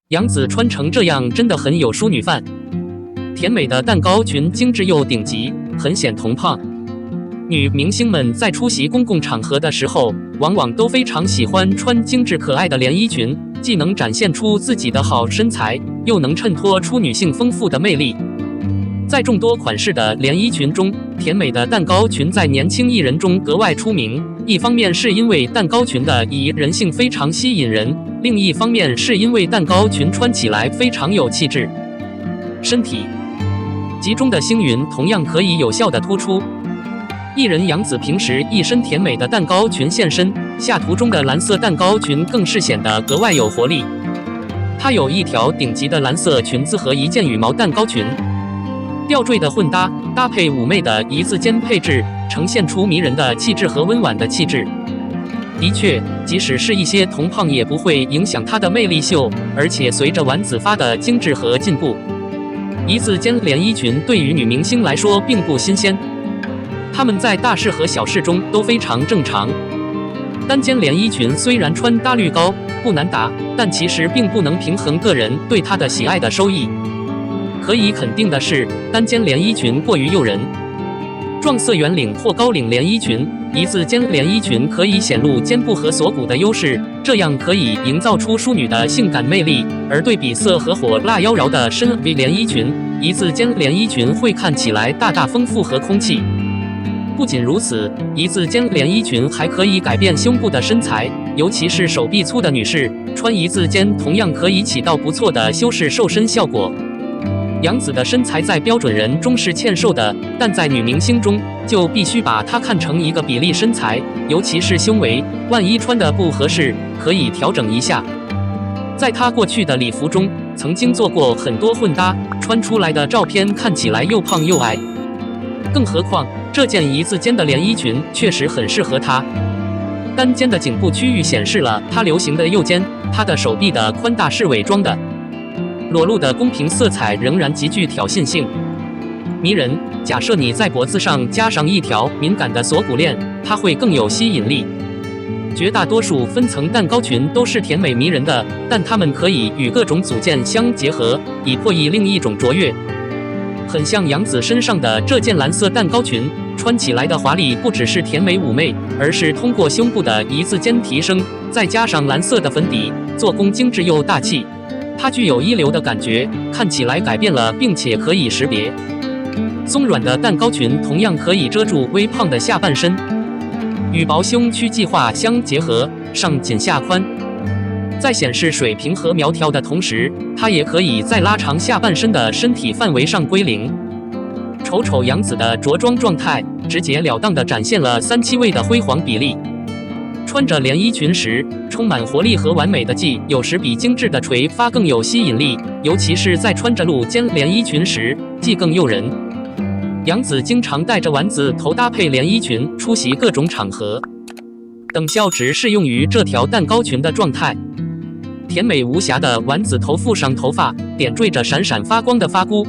杨紫穿成这样真的很有淑女范。甜美的蛋糕裙精致又顶级，很显童胖。女明星们在出席公共场合的时候，往往都非常喜欢穿精致可爱的连衣裙，既能展现出自己的好身材，又能衬托出女性丰富的魅力。在众多款式的连衣裙中，甜美的蛋糕裙在年轻艺人中格外出名。一方面是因为蛋糕裙的宜人性非常吸引人，另一方面是因为蛋糕裙穿起来非常有气质。身体集中的星云同样可以有效地突出。艺人杨紫平时一身甜美的蛋糕裙现身，下图中的蓝色蛋糕裙更是显得格外有活力。她有一条顶级的蓝色裙子和一件羽毛蛋糕裙。吊坠的混搭，搭配妩媚的一字肩配置，呈现出迷人的气质和温婉的气质。的确，即使是一些童胖也不会影响她的魅力秀，而且随着丸子发的精致和进步，一字肩连衣裙对于女明星来说并不新鲜，她们在大事和小事中都非常正常。单肩连衣裙虽然穿搭率高，不难打，但其实并不能平衡个人对它的喜爱的收益。可以肯定的是，单肩连衣裙过于诱人。撞色圆领或高领连衣裙，一字肩连衣裙可以显露肩部和锁骨的优势，这样可以营造出淑女的性感魅力。而对比色和火辣妖娆的深 V 连衣裙，一字肩连衣裙会看起来大大丰富和空气。不仅如此，一字肩连衣裙还可以改变胸部的身材，尤其是手臂粗的女士，穿一字肩同样可以起到不错的修饰瘦身效果。杨紫的身材在标准人中是欠瘦的，但在女明星中就必须把她看成一个比例身材，尤其是胸围，万一穿的不合适，可以调整一下。在她过去的礼服中，曾经做过很多混搭，穿出来的照片看起来又胖又矮。更何况这件一字肩的连衣裙确实很适合她。单肩的颈部区域显示了她流行的右肩，她的手臂的宽大是伪装的。裸露的公平色彩仍然极具挑衅性，迷人。假设你在脖子上加上一条敏感的锁骨链，它会更有吸引力。绝大多数分层蛋糕裙都是甜美迷人的，但它们可以与各种组件相结合，以破译另一种卓越。很像杨紫身上的这件蓝色蛋糕裙，穿起来的华丽不只是甜美妩媚，而是通过胸部的一字肩提升，再加上蓝色的粉底，做工精致又大气。它具有一流的感觉，看起来改变了，并且可以识别。松软的蛋糕裙同样可以遮住微胖的下半身，与薄胸区计划相结合，上紧下宽。在显示水平和苗条的同时，它也可以在拉长下半身的身体范围上归零。瞅瞅杨紫的着装状态，直截了当地展现了3-7位的辉煌比例。穿着连衣裙时，充满活力和完美的髻，有时比精致的垂发更有吸引力，尤其是在穿着露肩连衣裙时，髻更诱人。杨紫经常带着丸子头搭配连衣裙出席各种场合，等效只适用于这条蛋糕裙的状态。甜美无瑕的丸子头附上头发，点缀着闪闪发光的发箍，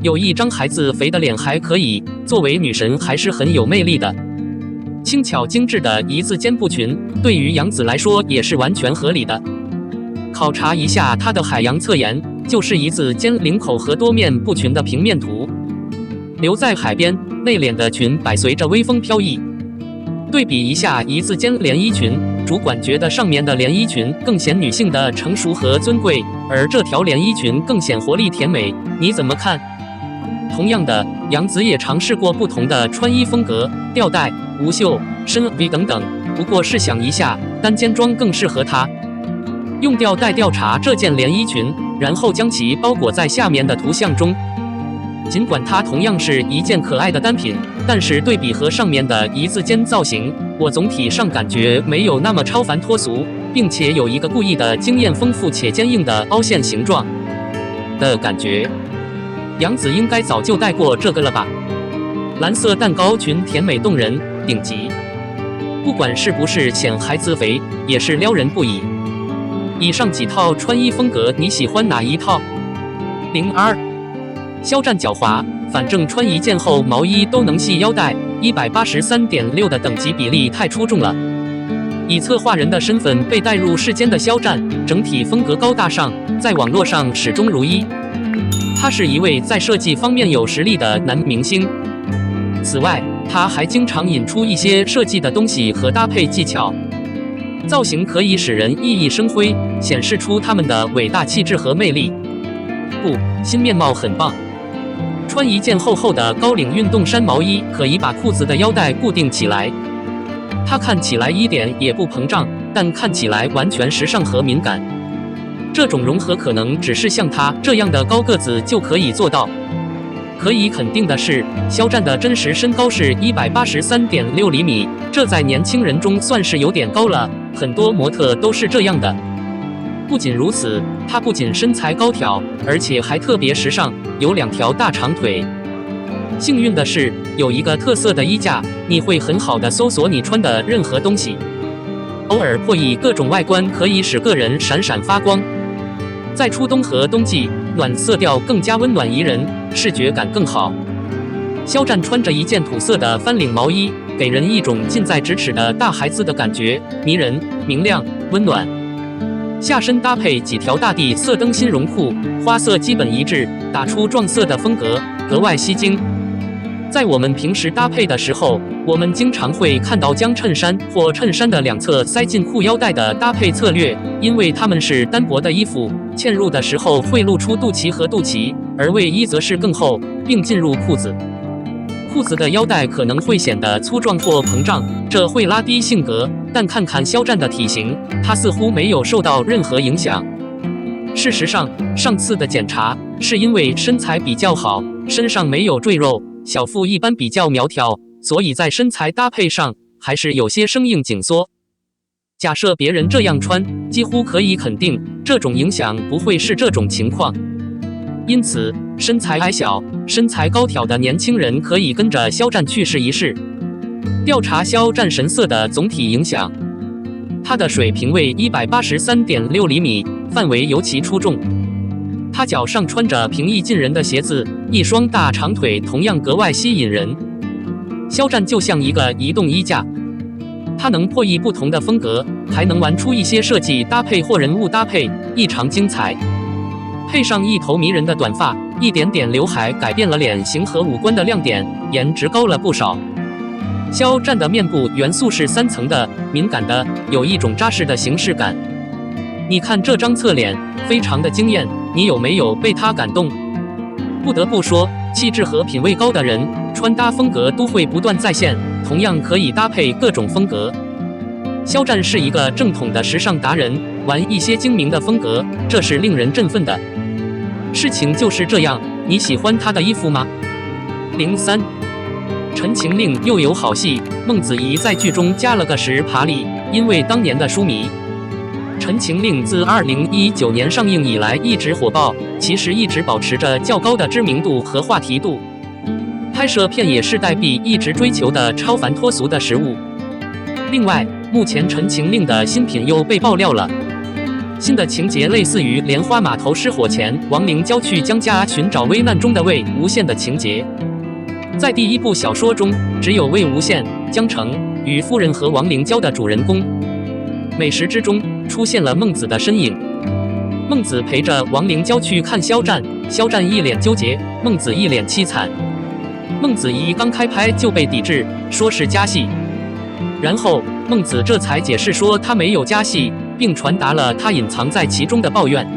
有一张孩子肥的脸还可以，作为女神还是很有魅力的。轻巧精致的一字肩布裙，对于杨紫来说也是完全合理的。考察一下她的海洋侧颜，就是一字肩领口和多面布裙的平面图。留在海边，内敛的裙摆随着微风飘逸。对比一下一字肩连衣裙，主管觉得上面的连衣裙更显女性的成熟和尊贵，而这条连衣裙更显活力甜美，你怎么看？同样的，杨紫也尝试过不同的穿衣风格，吊带、无袖、深 V 等等。不过试想一下，单肩装更适合她。用吊带调查这件连衣裙，然后将其包裹在下面的图像中。尽管它同样是一件可爱的单品，但是对比和上面的一字肩造型，我总体上感觉没有那么超凡脱俗，并且有一个故意的经验丰富且坚硬的凹陷形状的感觉。杨紫应该早就戴过这个了吧？蓝色蛋糕裙甜美动人，顶级。不管是不是显孩子肥，也是撩人不已。以上几套穿衣风格，你喜欢哪一套？02肖战狡猾，反正穿一件厚毛衣都能系腰带，183.6的等级比例太出众了。以策划人的身份被带入世间的肖战，整体风格高大上，在网络上始终如一。他是一位在设计方面有实力的男明星。此外，他还经常引出一些设计的东西和搭配技巧，造型可以使人熠熠生辉，显示出他们的伟大气质和魅力。不，新面貌很棒。穿一件厚厚的高领运动衫毛衣，可以把裤子的腰带固定起来。它看起来一点也不膨胀，但看起来完全时尚和敏感。这种融合可能只是像他这样的高个子就可以做到。可以肯定的是，肖战的真实身高是183.6厘米，这在年轻人中算是有点高了，很多模特都是这样的。不仅如此，他不仅身材高挑，而且还特别时尚，有2条大长腿。幸运的是，有一个特色的衣架，你会很好的搜索你穿的任何东西。偶尔破译各种外观，可以使个人闪闪发光。在初冬和冬季，暖色调更加温暖宜人，视觉感更好。肖战穿着一件土色的翻领毛衣，给人一种近在咫尺的大孩子的感觉，迷人、明亮、温暖。下身搭配几条大地色灯芯绒裤，花色基本一致，打出撞色的风格，格外吸睛。在我们平时搭配的时候，我们经常会看到将衬衫或衬衫的两侧塞进裤腰带的搭配策略，因为它们是单薄的衣服，嵌入的时候会露出肚脐和肚脐，而卫衣则是更厚，并进入裤子。裤子的腰带可能会显得粗壮或膨胀，这会拉低性格，但看看肖战的体型，他似乎没有受到任何影响。事实上，上次的检查是因为身材比较好，身上没有赘肉，小腹一般比较苗条，所以在身材搭配上还是有些生硬紧缩。假设别人这样穿，几乎可以肯定这种影响不会是这种情况。因此，身材矮小、身材高挑的年轻人可以跟着肖战去试一试。调查肖战神色的总体影响，他的水平为183.6厘米，范围尤其出众。他脚上穿着平易近人的鞋子，一双大长腿同样格外吸引人。肖战就像一个移动衣架，他能破译不同的风格，还能玩出一些设计搭配或人物搭配，异常精彩。配上一头迷人的短发，一点点刘海改变了脸型和五官的亮点，颜值高了不少。肖战的面部元素是3层的，敏感的，有一种扎实的形式感。你看这张侧脸，非常的惊艳，你有没有被他感动？不得不说，气质和品味高的人，穿搭风格都会不断再现，同样可以搭配各种风格。肖战是一个正统的时尚达人，玩一些精明的风格，这是令人振奋的。事情就是这样，你喜欢他的衣服吗？03，《陈情令》又有好戏，孟子义在剧中加了个10爬里，因为当年的书迷。《陈情令》自2019年上映以来一直火爆，其实一直保持着较高的知名度和话题度。拍摄片也是代币一直追求的超凡脱俗的食物。另外，目前《陈情令》的新品又被爆料了。新的情节类似于莲花码头失火前，亡灵交去江家寻找危难中的魏无羡的情节。在第1部小说中，只有魏无羡、江澄与夫人和亡灵交的主人公。美食之中出现了孟子的身影。孟子陪着亡灵交去看肖战，肖战一脸纠结，孟子一脸凄惨。孟子一刚开拍就被抵制，说是加戏。然后孟子这才解释说他没有加戏，并传达了他隐藏在其中的抱怨。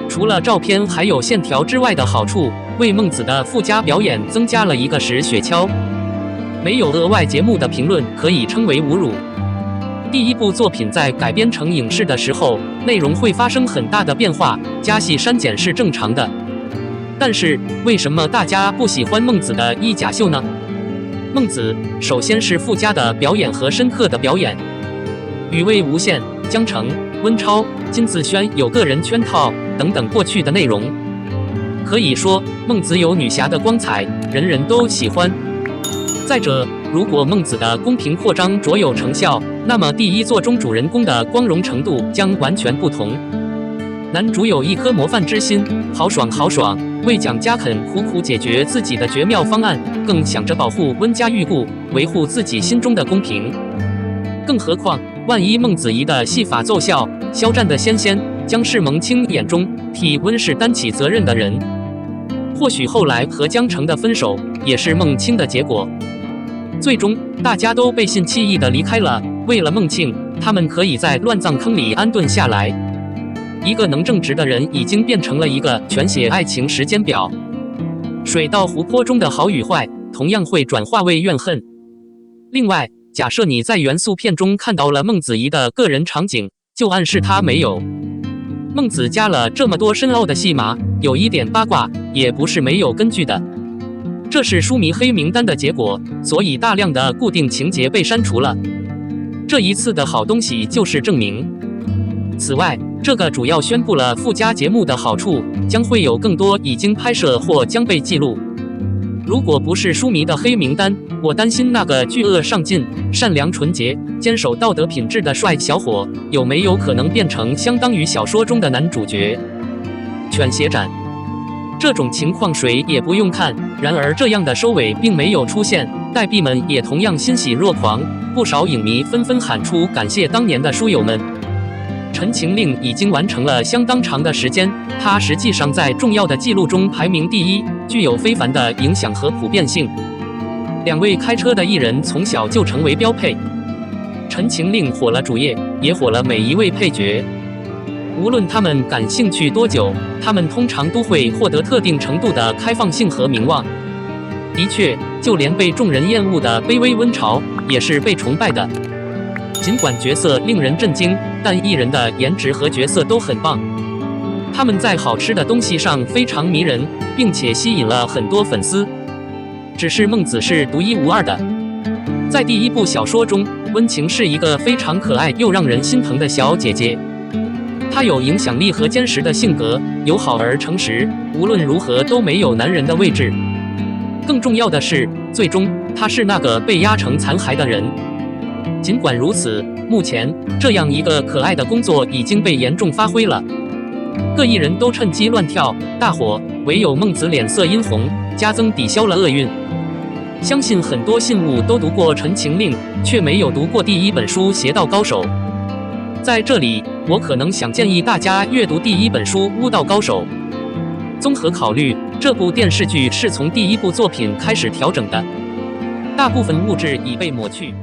除了照片还有线条之外的好处，为孟子的附加表演增加了一个实雪橇。没有额外节目的评论可以称为侮辱。第1部作品在改编成影视的时候，内容会发生很大的变化，加戏删减是正常的。但是为什么大家不喜欢孟子的衣甲秀呢？孟子首先是附加的表演和深刻的表演，与魏无羡、江澄、温超、金子轩有个人圈套等等过去的内容。可以说孟子有女侠的光彩，人人都喜欢。再者，如果孟子的公平扩张卓有成效，那么第1作中主人公的光荣程度将完全不同。男主有一颗模范之心，豪爽豪爽，为蒋家肯苦苦解决自己的绝妙方案，更想着保护温家玉故，维护自己心中的公平。更何况，万一孟子仪的戏法奏效，肖战的仙仙将是蒙清眼中替温氏担起责任的人。或许后来和江澄的分手也是孟清的结果。最终，大家都背信弃义地离开了。为了孟庆，他们可以在乱葬坑里安顿下来。一个能正直的人已经变成了一个全写爱情时间表。水到湖泊中的好与坏，同样会转化为怨恨。另外，假设你在元素片中看到了孟子仪的个人场景，就暗示他没有。孟子加了这么多深奥的戏码，有一点八卦，也不是没有根据的。这是书迷黑名单的结果，所以大量的固定情节被删除了。这一次的好东西就是证明。此外，这个主要宣布了附加节目的好处，将会有更多已经拍摄或将被记录。如果不是书迷的黑名单，我担心那个巨恶上进、善良纯洁、坚守道德品质的帅小伙，有没有可能变成相当于小说中的男主角？犬血斩。这种情况谁也不用看，然而这样的收尾并没有出现，代币们也同样欣喜若狂，不少影迷纷纷喊出感谢当年的书友们。陈情令已经完成了相当长的时间，它实际上在重要的记录中排名第一，具有非凡的影响和普遍性。两位开车的艺人从小就成为标配，陈情令火了主页，也火了每一位配角。无论他们感兴趣多久，他们通常都会获得特定程度的开放性和名望。的确，就连被众人厌恶的卑微温潮也是被崇拜的。尽管角色令人震惊，但艺人的颜值和角色都很棒。他们在好吃的东西上非常迷人，并且吸引了很多粉丝。只是孟子是独一无二的。在第一部小说中，温情是一个非常可爱又让人心疼的小姐姐。她有影响力和坚实的性格，友好而诚实，无论如何都没有男人的位置。更重要的是，最终她是那个被压成残骸的人。尽管如此，目前这样一个可爱的工作已经被严重发挥了。各艺人都趁机乱跳大火，唯有孟子脸色殷红，加增抵消了厄运。相信很多信物都读过《陈情令》，却没有读过第一本书《邪道高手》。在这里，我可能想建议大家阅读第一本书《巫道高手》。综合考虑，这部电视剧是从第一部作品开始调整的，大部分物质已被抹去。